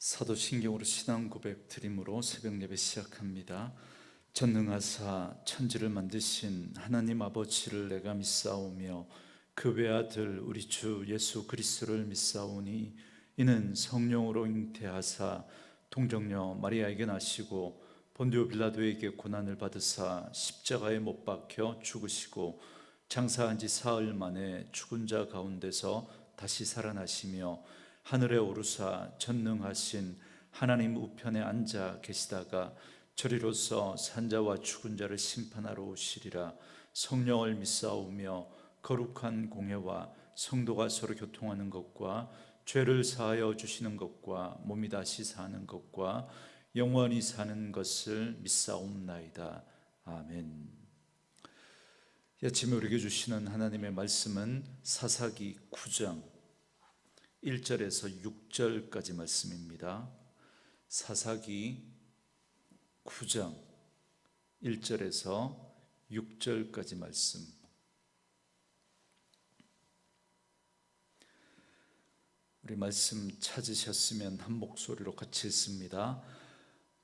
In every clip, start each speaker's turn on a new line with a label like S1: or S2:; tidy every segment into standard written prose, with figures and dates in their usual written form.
S1: 사도신경으로 신앙 고백 드림으로 새벽 예배 시작합니다. 전능하사 천지를 만드신 하나님 아버지를 내가 믿사오며 그 외아들 우리 주 예수 그리스도를 믿사오니 이는 성령으로 잉태하사 동정녀 마리아에게 나시고 본디오 빌라도에게 고난을 받으사 십자가에 못 박혀 죽으시고 장사한 지 사흘 만에 죽은 자 가운데서 다시 살아나시며 하늘에 오르사 전능하신 하나님 우편에 앉아 계시다가 저리로서 산자와 죽은 자를 심판하러 오시리라. 성령을 믿사오며 거룩한 공회와 성도가 서로 교통하는 것과 죄를 사하여 주시는 것과 몸이 다시 사는 것과 영원히 사는 것을 믿사옵나이다. 아멘. 이 아침에 우리에게 주시는 하나님의 말씀은 사사기 9장 1절에서 6절까지 말씀입니다. 사사기 9장 1절에서 6절까지 말씀. 우리 말씀 찾으셨으면 한 목소리로 같이 읽습니다.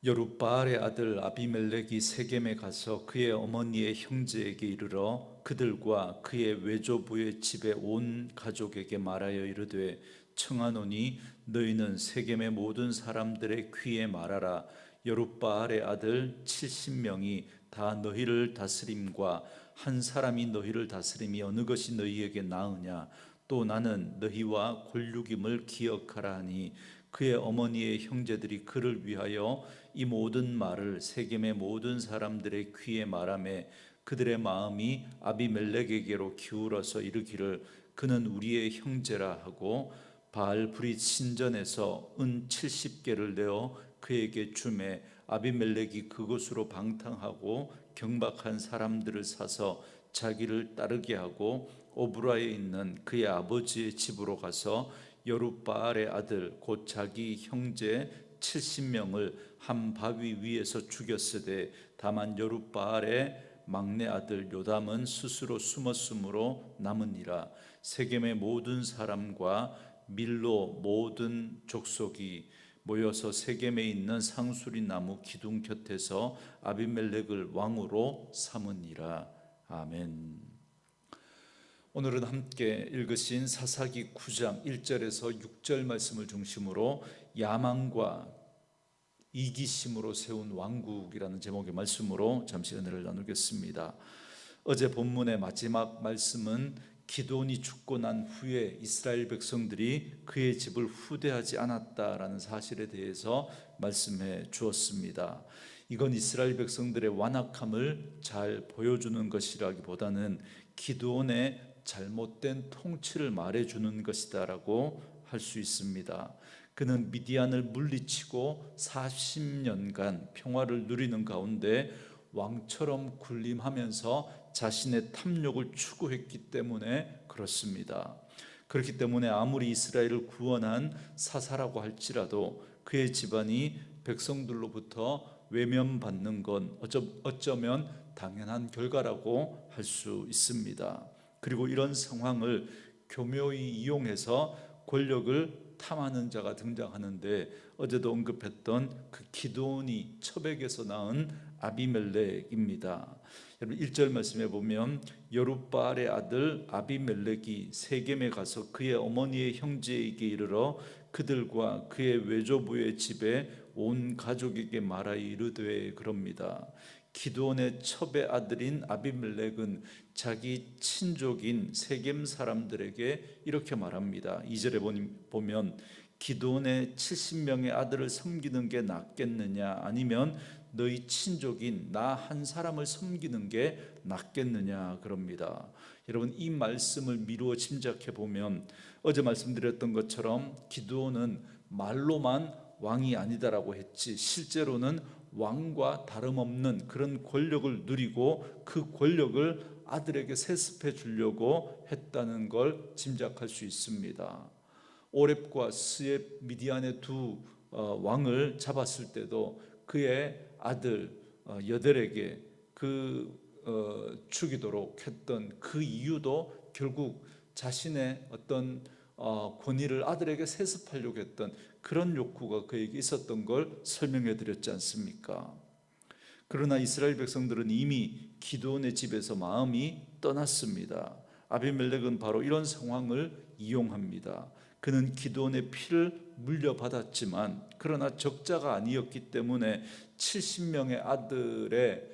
S1: 여룻바알의 아들 아비멜렉이 세겜에 가서 그의 어머니의 형제에게 이르러 그들과 그의 외조부의 집에 온 가족에게 말하여 이르되 청하노니 너희는 세겜의 모든 사람들의 귀에 말하라. 여룻바알의 아들 70명이 다 너희를 다스림과 한 사람이 너희를 다스림이 어느 것이 너희에게 나으냐. 또 나는 너희와 골육임을 기억하라 하니 그의 어머니의 형제들이 그를 위하여 이 모든 말을 세겜의 모든 사람들의 귀에 말하매 그들의 마음이 아비멜렉에게로 기울어서 이르기를 그는 우리의 형제라 하고 바알브릿 신전에서 은 70개를 내어 그에게 주매 아비멜렉이 그곳으로 방탕하고 경박한 사람들을 사서 자기를 따르게 하고 오브라에 있는 그의 아버지의 집으로 가서 여룻바알의 아들 곧 자기 형제 70명을 한 바위 위에서 죽였으되 다만 여룻바알의 막내 아들 요담은 스스로 숨었으므로 남으니라. 세겜의 모든 사람과 밀로 모든 족속이 모여서 세겜에 있는 상수리 나무 기둥 곁에서 아비멜렉을 왕으로 삼으니라. 아멘. 오늘은 함께 읽으신 사사기 9장 1절에서 6절 말씀을 중심으로 야망과 이기심으로 세운 왕국이라는 제목의 말씀으로 잠시 은혜를 나누겠습니다. 어제 본문의 마지막 말씀은 기드온이 죽고 난 후에 이스라엘 백성들이 그의 집을 후대하지 않았다라는 사실에 대해서 말씀해 주었습니다. 이건 이스라엘 백성들의 완악함을 잘 보여주는 것이라기보다는 기드온의 잘못된 통치를 말해주는 것이다라고 할 수 있습니다. 그는 미디안을 물리치고 40년간 평화를 누리는 가운데 왕처럼 군림하면서 자신의 탐욕을 추구했기 때문에 그렇습니다. 그렇기 때문에 아무리 이스라엘을 구원한 사사라고 할지라도 그의 집안이 백성들로부터 외면받는 건 어쩌면 당연한 결과라고 할 수 있습니다. 그리고 이런 상황을 교묘히 이용해서 권력을 탐하는 자가 등장하는데 어제도 언급했던 그 기드온이 첩에게서 낳은 아비멜렉입니다. 여러분 1절 말씀에 보면 여룻바알의 아들 아비멜렉이 세겜에 가서 그의 어머니의 형제에게 이르러 그들과 그의 외조부의 집에 온 가족에게 말하여 이르되 그럽니다. 기드온의 첩의 아들인 아비멜렉은 자기 친족인 세겜 사람들에게 이렇게 말합니다. 2절에 보면 기드온의 70명의 아들을 섬기는 게 낫겠느냐 아니면 너희 친족인 나 한 사람을 섬기는 게 낫겠느냐 그럽니다. 여러분 이 말씀을 미루어 짐작해 보면 어제 말씀드렸던 것처럼 기드온은 말로만 왕이 아니다라고 했지 실제로는 왕과 다름없는 그런 권력을 누리고 그 권력을 아들에게 세습해 주려고 했다는 걸 짐작할 수 있습니다. 오렙과 스옉 미디안의 두 왕을 잡았을 때도 그의 아들 여델에게 죽이도록 했던 그 이유도 결국 자신의 어떤 권위를 아들에게 세습하려고 했던 그런 욕구가 그에게 있었던 걸 설명해 드렸지 않습니까? 그러나 이스라엘 백성들은 이미 기드온의 집에서 마음이 떠났습니다. 아비멜렉은 바로 이런 상황을 이용합니다. 그는 기드온의 피를 물려받았지만 그러나 적자가 아니었기 때문에 70명의 아들의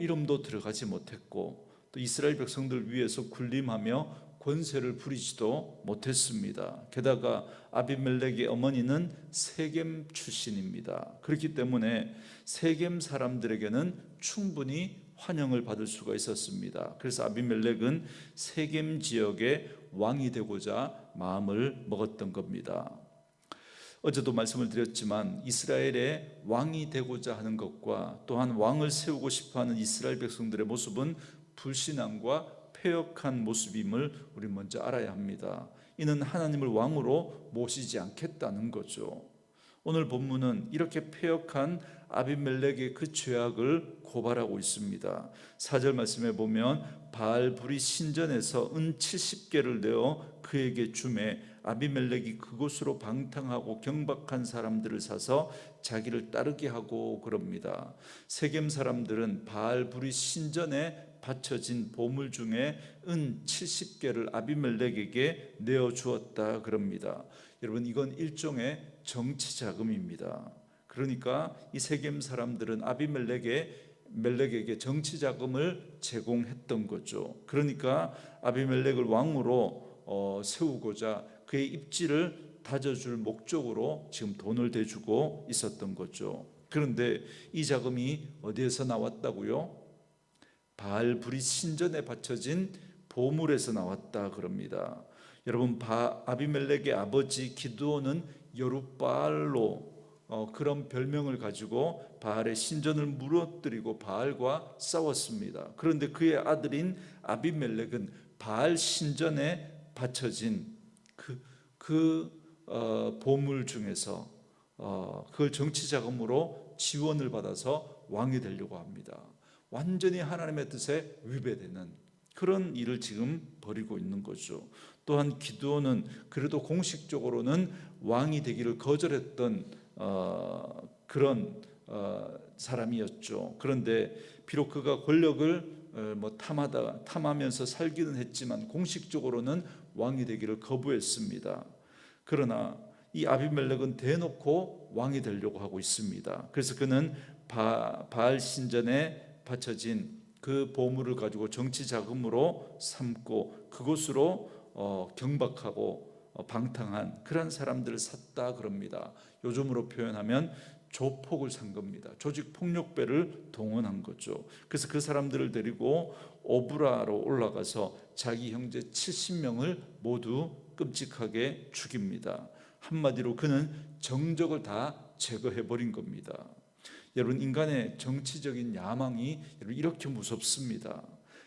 S1: 이름도 들어가지 못했고 또 이스라엘 백성들 위해서 군림하며 권세를 부리지도 못했습니다. 게다가 아비멜렉의 어머니는 세겜 출신입니다. 그렇기 때문에 세겜 사람들에게는 충분히 환영을 받을 수가 있었습니다. 그래서 아비멜렉은 세겜 지역의 왕이 되고자 마음을 먹었던 겁니다. 어제도 말씀을 드렸지만 이스라엘의 왕이 되고자 하는 것과 또한 왕을 세우고 싶어하는 이스라엘 백성들의 모습은 불신앙과 패역한 모습임을 우리 먼저 알아야 합니다. 이는 하나님을 왕으로 모시지 않겠다는 거죠. 오늘 본문은 이렇게 패역한 아비멜렉의 그 죄악을 고발하고 있습니다. 4절 말씀에 보면 바알불이 신전에서 은 70개를 내어 그에게 주매 아비멜렉이 그곳으로 방탕하고 경박한 사람들을 사서 자기를 따르게 하고 그럽니다. 세겜 사람들은 바알불이 신전에 바쳐진 보물 중에 은 70개를 아비멜렉에게 내어 주었다 그럽니다. 여러분, 이건 일종의 정치 자금입니다. 그러니까 이 세겜 사람들은 아비멜렉에게 정치 자금을 제공했던 거죠. 그러니까 아비멜렉을 왕으로 세우고자 그의 입지를 다져줄 목적으로 지금 돈을 대주고 있었던 거죠. 그런데 이 자금이 어디에서 나왔다고요? 바알불이 신전에 바쳐진 보물에서 나왔다 그럽니다. 여러분, 아비멜렉의 아버지 기드온은 여룻바알로 그런 별명을 가지고 바알의 신전을 무너뜨리고 바알과 싸웠습니다. 그런데 그의 아들인 아비멜렉은 바알 신전에 바쳐진 보물 중에서 그걸 정치 자금으로 지원을 받아서 왕이 되려고 합니다. 완전히 하나님의 뜻에 위배되는 그런 일을 지금 벌이고 있는 거죠. 또한 기드온은 그래도 공식적으로는 왕이 되기를 거절했던 그런 사람이었죠. 그런데 비록 그가 권력을 탐하면서 살기는 했지만 공식적으로는 왕이 되기를 거부했습니다. 그러나 이 아비멜렉은 대놓고 왕이 되려고 하고 있습니다. 그래서 그는 바알 신전에 바쳐진 그 보물을 가지고 정치 자금으로 삼고 그곳으로 경박하고 방탕한 그런 사람들을 샀다 그럽니다. 요즘으로 표현하면 조폭을 산 겁니다. 조직 폭력배를 동원한 거죠. 그래서 그 사람들을 데리고 오브라로 올라가서 자기 형제 70명을 모두 끔찍하게 죽입니다. 한마디로 그는 정적을 다 제거해 버린 겁니다. 여러분, 인간의 정치적인 야망이 이렇게 무섭습니다.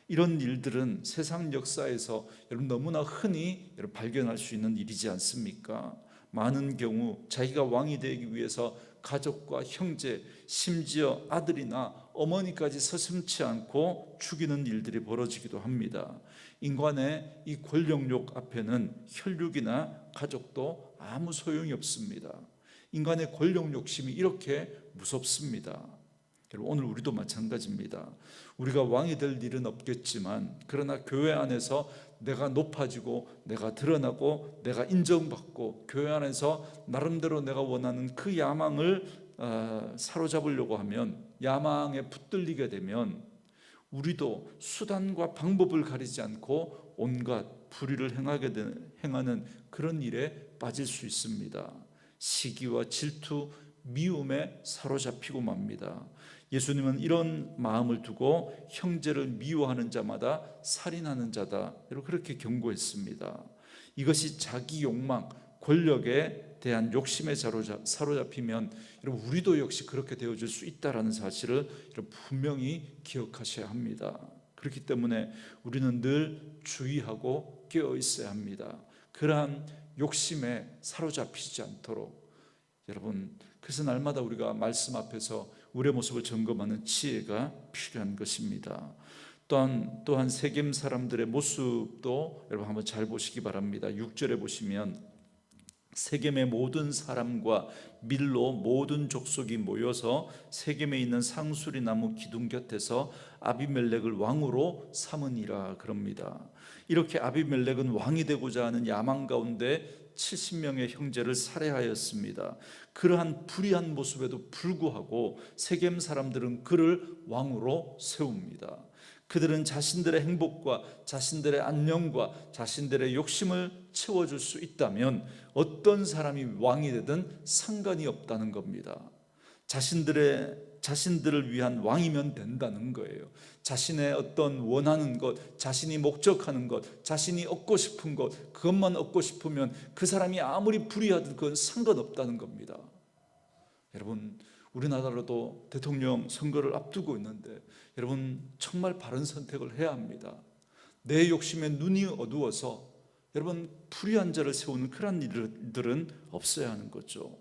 S1: 이런 일들은 세상 역사에서 여러분 너무나 흔히 발견할 수 있는 일이지 않습니까? 많은 경우 자기가 왕이 되기 위해서 가족과 형제, 심지어 아들이나 어머니까지 서슴지 않고 죽이는 일들이 벌어지기도 합니다. 인간의 이 권력욕 앞에는 혈육이나 가족도 아무 소용이 없습니다. 인간의 권력 욕심이 이렇게 무섭습니다. 여러분, 오늘 우리도 마찬가지입니다. 우리가 왕이 될 일은 없겠지만 그러나 교회 안에서 내가 높아지고 내가 드러나고 내가 인정받고 교회 안에서 나름대로 내가 원하는 그 야망을 사로잡으려고 하면, 야망에 붙들리게 되면 우리도 수단과 방법을 가리지 않고 온갖 불의를 행하는 그런 일에 빠질 수 있습니다. 시기와 질투, 미움에 사로잡히고 맙니다. 예수님은 이런 마음을 두고 형제를 미워하는 자마다 살인하는 자다, 그렇게 경고했습니다. 이것이 자기 욕망, 권력에 대한 욕심에 사로잡히면 우리도 역시 그렇게 되어질 수 있다는 사실을 분명히 기억하셔야 합니다. 그렇기 때문에 우리는 늘 주의하고 깨어 있어야 합니다. 그러한 욕심에 사로잡히지 않도록. 여러분, 그래서 날마다 우리가 말씀 앞에서 우리의 모습을 점검하는 지혜가 필요한 것입니다. 또한 세겜 사람들의 모습도 여러분 한번 잘 보시기 바랍니다. 6절에 보시면 세겜의 모든 사람과 밀로 모든 족속이 모여서 세겜에 있는 상수리 나무 기둥 곁에서 아비멜렉을 왕으로 삼으니라 그럽니다. 이렇게 아비멜렉은 왕이 되고자 하는 야망 가운데 70명의 형제를 살해하였습니다. 그러한 불의한 모습에도 불구하고 세겜 사람들은 그를 왕으로 세웁니다. 그들은 자신들의 행복과 자신들의 안녕과 자신들의 욕심을 채워줄 수 있다면 어떤 사람이 왕이 되든 상관이 없다는 겁니다. 자신들을 위한 왕이면 된다는 거예요. 자신의 어떤 원하는 것, 자신이 목적하는 것, 자신이 얻고 싶은 것, 그것만 얻고 싶으면 그 사람이 아무리 불의하든 그건 상관없다는 겁니다. 여러분, 우리나라로도 대통령 선거를 앞두고 있는데 여러분 정말 바른 선택을 해야 합니다. 내 욕심에 눈이 어두워서 여러분 불의한 자를 세우는 그런 일들은 없어야 하는 거죠.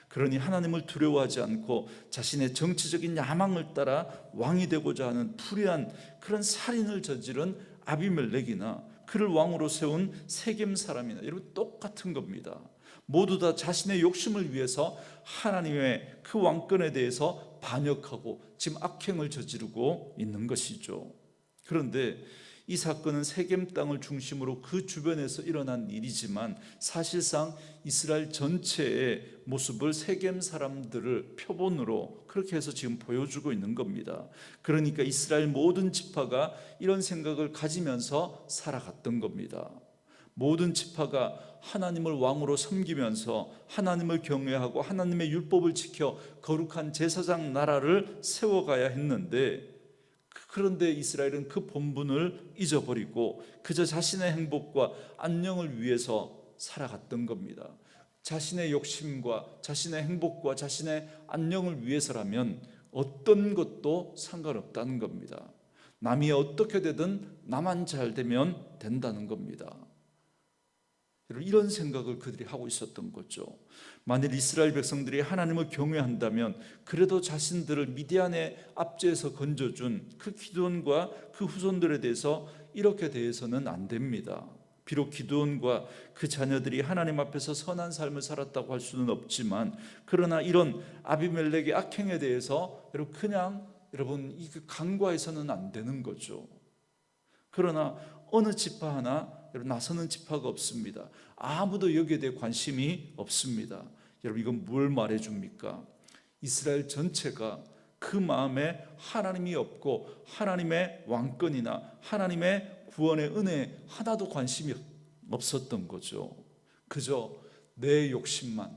S1: 그러니 하나님을 두려워하지 않고 자신의 정치적인 야망을 따라 왕이 되고자 하는 불의한 그런 살인을 저지른 아비멜렉이나 그를 왕으로 세운 세겜 사람이나 여러분 똑같은 겁니다. 모두 다 자신의 욕심을 위해서 하나님의 그 왕권에 대해서 반역하고 지금 악행을 저지르고 있는 것이죠. 그런데 이 사건은 세겜 땅을 중심으로 그 주변에서 일어난 일이지만 사실상 이스라엘 전체의 모습을 세겜 사람들을 표본으로 그렇게 해서 지금 보여주고 있는 겁니다. 그러니까 이스라엘 모든 지파가 이런 생각을 가지면서 살아갔던 겁니다. 모든 지파가 하나님을 왕으로 섬기면서 하나님을 경외하고 하나님의 율법을 지켜 거룩한 제사장 나라를 세워가야 했는데, 그런데 이스라엘은 그 본분을 잊어버리고 그저 자신의 행복과 안녕을 위해서 살아갔던 겁니다. 자신의 욕심과 자신의 행복과 자신의 안녕을 위해서라면 어떤 것도 상관없다는 겁니다. 남이 어떻게 되든 나만 잘 되면 된다는 겁니다. 이런 생각을 그들이 하고 있었던 거죠. 만일 이스라엘 백성들이 하나님을 경외한다면 그래도 자신들을 미디안의 압제에서 건져준 그 기드온과 그 후손들에 대해서 이렇게 대해서는 안 됩니다. 비록 기드온과 그 자녀들이 하나님 앞에서 선한 삶을 살았다고 할 수는 없지만, 그러나 이런 아비멜렉의 악행에 대해서 여러분 이 간과해서는 안 되는 거죠. 그러나 어느 지파 하나 나서는 지파가 없습니다. 아무도 여기에 대해 관심이 없습니다. 여러분 이건 뭘 말해줍니까? 이스라엘 전체가 그 마음에 하나님이 없고 하나님의 왕권이나 하나님의 구원의 은혜에 하나도 관심이 없었던 거죠. 그저 내 욕심만,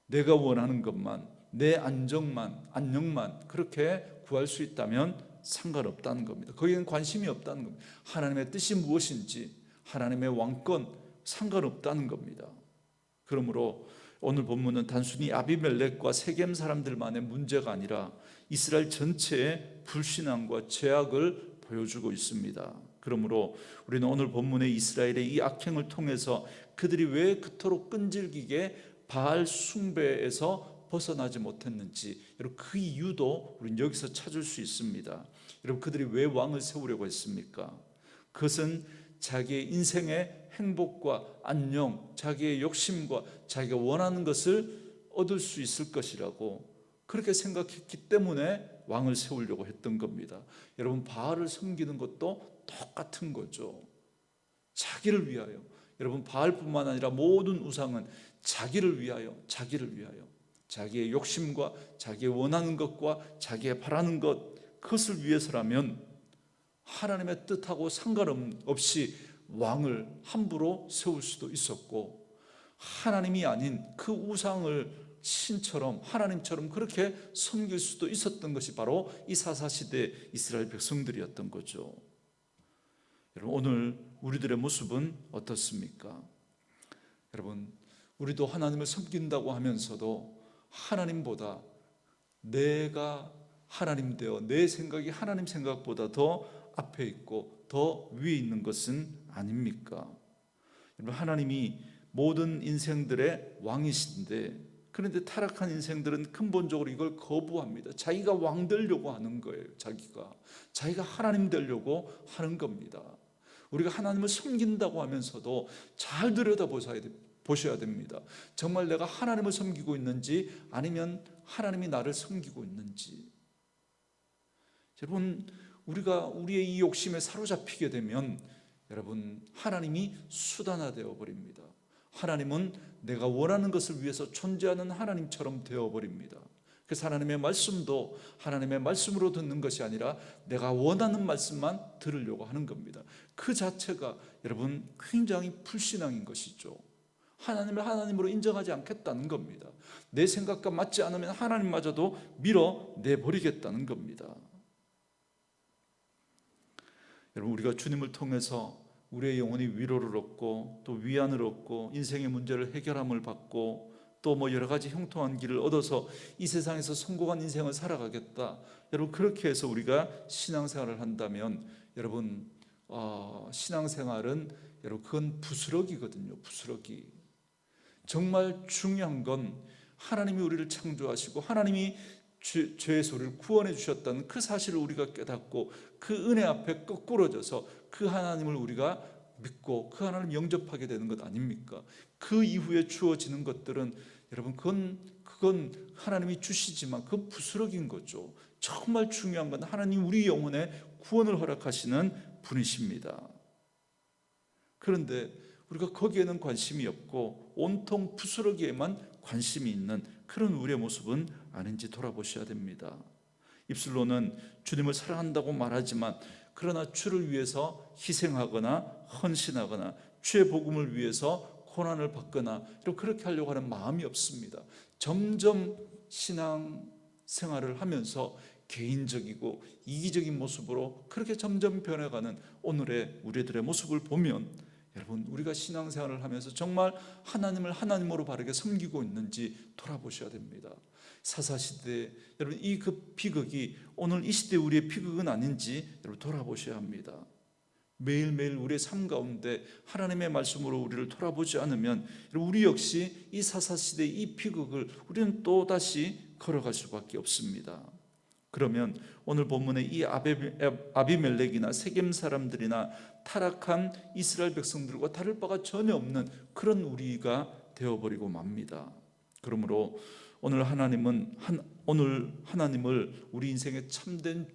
S1: 내가 원하는 것만, 내 안녕만 그렇게 구할 수 있다면 상관없다는 겁니다. 거기에는 관심이 없다는 겁니다. 하나님의 뜻이 무엇인지, 하나님의 왕권 상관없다는 겁니다. 그러므로 오늘 본문은 단순히 아비멜렉과 세겜 사람들만의 문제가 아니라 이스라엘 전체의 불신앙과 죄악을 보여주고 있습니다. 그러므로 우리는 오늘 본문의 이스라엘의 이 악행을 통해서 그들이 왜 그토록 끈질기게 바알 숭배에서 벗어나지 못했는지, 여러분 그 이유도 우리는 여기서 찾을 수 있습니다. 여러분 그들이 왜 왕을 세우려고 했습니까? 그것은 자기의 인생의 행복과 안녕, 자기의 욕심과 자기가 원하는 것을 얻을 수 있을 것이라고 그렇게 생각했기 때문에 왕을 세우려고 했던 겁니다. 여러분 바알을 섬기는 것도 똑같은 거죠. 자기를 위하여. 여러분 바알뿐만 아니라 모든 우상은 자기를 위하여, 자기의 욕심과 자기의 원하는 것과 자기의 바라는 것, 그것을 위해서라면 하나님의 뜻하고 상관없이 왕을 함부로 세울 수도 있었고, 하나님이 아닌 그 우상을 신처럼 하나님처럼 그렇게 섬길 수도 있었던 것이 바로 이 사사시대 이스라엘 백성들이었던 거죠. 여러분 오늘 우리들의 모습은 어떻습니까? 여러분 우리도 하나님을 섬긴다고 하면서도 하나님보다 내가 하나님 되어 내 생각이 하나님 생각보다 더 앞에 있고 더 위에 있는 것은 아닙니까? 여러분 하나님이 모든 인생들의 왕이신데 그런데 타락한 인생들은 근본적으로 이걸 거부합니다. 자기가 왕 되려고 하는 거예요. 자기가 하나님 되려고 하는 겁니다. 우리가 하나님을 섬긴다고 하면서도 잘 들여다보셔야 됩니다. 정말 내가 하나님을 섬기고 있는지 아니면 하나님이 나를 섬기고 있는지. 여러분, 우리가 우리의 이 욕심에 사로잡히게 되면 여러분, 하나님이 수단화되어 버립니다. 하나님은 내가 원하는 것을 위해서 존재하는 하나님처럼 되어버립니다. 그래서 하나님의 말씀도 하나님의 말씀으로 듣는 것이 아니라 내가 원하는 말씀만 들으려고 하는 겁니다. 그 자체가 여러분 굉장히 불신앙인 것이죠. 하나님을 하나님으로 인정하지 않겠다는 겁니다. 내 생각과 맞지 않으면 하나님마저도 밀어내버리겠다는 겁니다. 여러분, 우리가 주님을 통해서 우리의 영혼이 위로를 얻고 또 위안을 얻고 인생의 문제를 해결함을 받고 또 여러 가지 형통한 길을 얻어서 이 세상에서 성공한 인생을 살아가겠다. 여러분, 그렇게 해서 우리가 신앙생활을 한다면 여러분, 신앙생활은 여러분 그건 부스러기거든요. 부스러기. 정말 중요한 건 하나님이 우리를 창조하시고 하나님이 죄에서 우리를 구원해 주셨다는 그 사실을 우리가 깨닫고 그 은혜 앞에 거꾸러져서 그 하나님을 우리가 믿고 그 하나님을 영접하게 되는 것 아닙니까? 그 이후에 주어지는 것들은 여러분 그건 하나님이 주시지만 그건 부스러기인 거죠. 정말 중요한 건 하나님 우리 영혼에 구원을 허락하시는 분이십니다. 그런데 우리가 거기에는 관심이 없고 온통 부스러기에만 관심이 있는 그런 우리의 모습은 아닌지 돌아보셔야 됩니다. 입술로는 주님을 사랑한다고 말하지만 그러나 주를 위해서 희생하거나 헌신하거나 주의 복음을 위해서 고난을 받거나 그렇게 하려고 하는 마음이 없습니다. 점점 신앙 생활을 하면서 개인적이고 이기적인 모습으로 그렇게 점점 변해가는 오늘의 우리들의 모습을 보면 여러분, 우리가 신앙생활을 하면서 정말 하나님을 하나님으로 바르게 섬기고 있는지 돌아보셔야 됩니다. 사사시대에 여러분 이 비극이 오늘 이 시대 우리의 비극은 아닌지 여러분 돌아보셔야 합니다. 매일매일 우리의 삶 가운데 하나님의 말씀으로 우리를 돌아보지 않으면 우리 역시 이 사사시대의 이 비극을 우리는 또다시 걸어갈 수밖에 없습니다. 그러면 오늘 본문의 이 아비멜렉이나 세겜 사람들이나 타락한 이스라엘 백성들과 다를 바가 전혀 없는 그런 우리가 되어버리고 맙니다. 그러므로 오늘 하나님을 우리 인생의 참된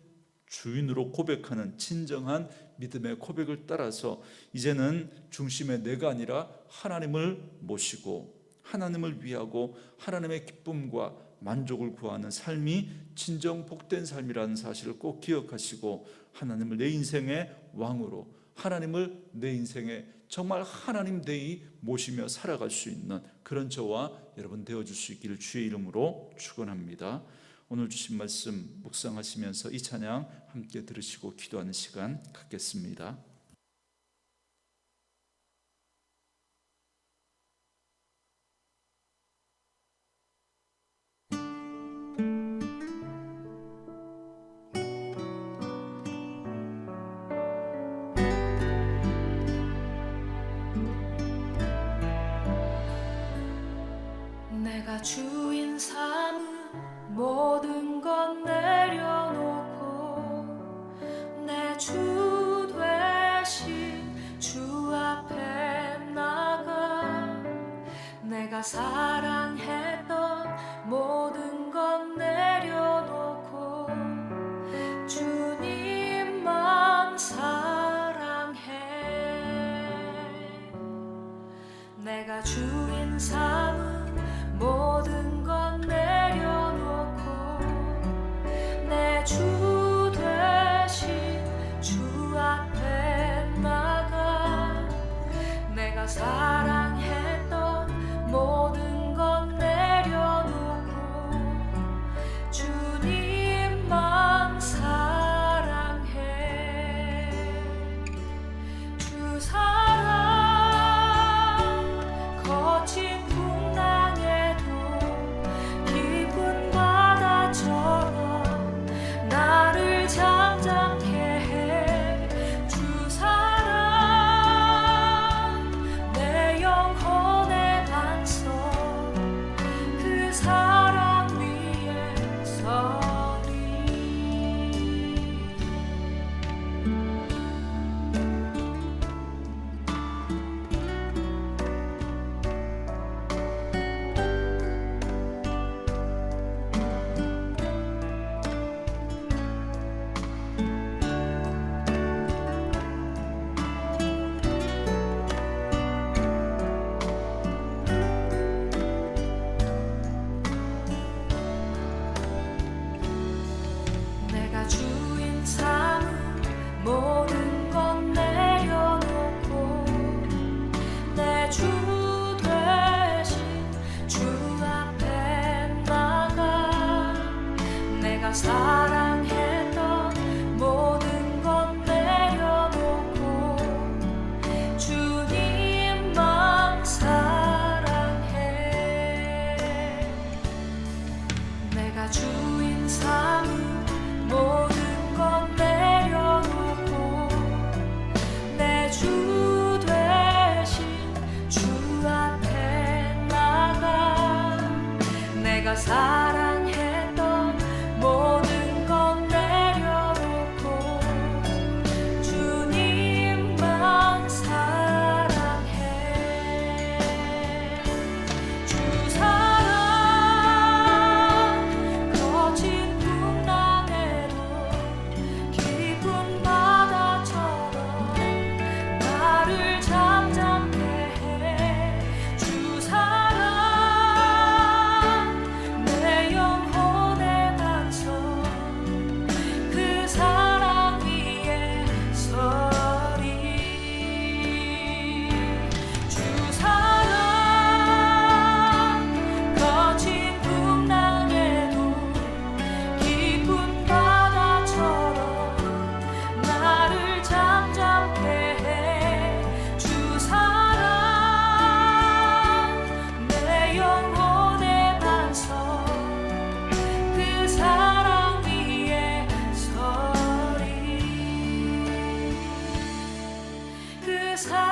S1: 주인으로 고백하는 진정한 믿음의 고백을 따라서 이제는 중심에 내가 아니라 하나님을 모시고 하나님을 위하고 하나님의 기쁨과 만족을 구하는 삶이 진정 복된 삶이라는 사실을 꼭 기억하시고 하나님을 내 인생의 왕으로 하나님을 내 인생의 정말 하나님 되이 모시며 살아갈 수 있는 그런 저와 여러분 되어줄 수 있기를 주의 이름으로 축원합니다. 오늘 주신 말씀 묵상하시면서 이 찬양 함께 들으시고 기도하는 시간 갖겠습니다.
S2: 내가 주인 삼은 모든 것 내려놓고 내 주 되신 주 앞에 나가 내가 사랑했던 모든 것 내려놓고 주님만 사랑해 내가 주인 삼은 모든 것 내려놓고 내 주 되신 주 앞에 나가 내가 사랑했던 모든 것 내려놓고 주님만 사랑해 주 사랑 거친 사랑했던 모든 것 내려놓고 주님만 사랑해. 내가 주인 삼은 모든 것 내려놓고 내 주 대신 주 앞에 나가 내가 사랑했던 모든 것 내려놓고 주님만 사랑해. 주 사랑 거친 풍랑에도 깊은 바다처럼 나를 잠잠케 해. 주 사랑 내 영혼의 반석 그 사랑 위에 서리. 주 사랑 거친 풍랑에도 깊은 바다처럼 나를 잠잠케 해. 주 사랑 내 영혼의 반석 그 사랑 위에 서리. 그 사랑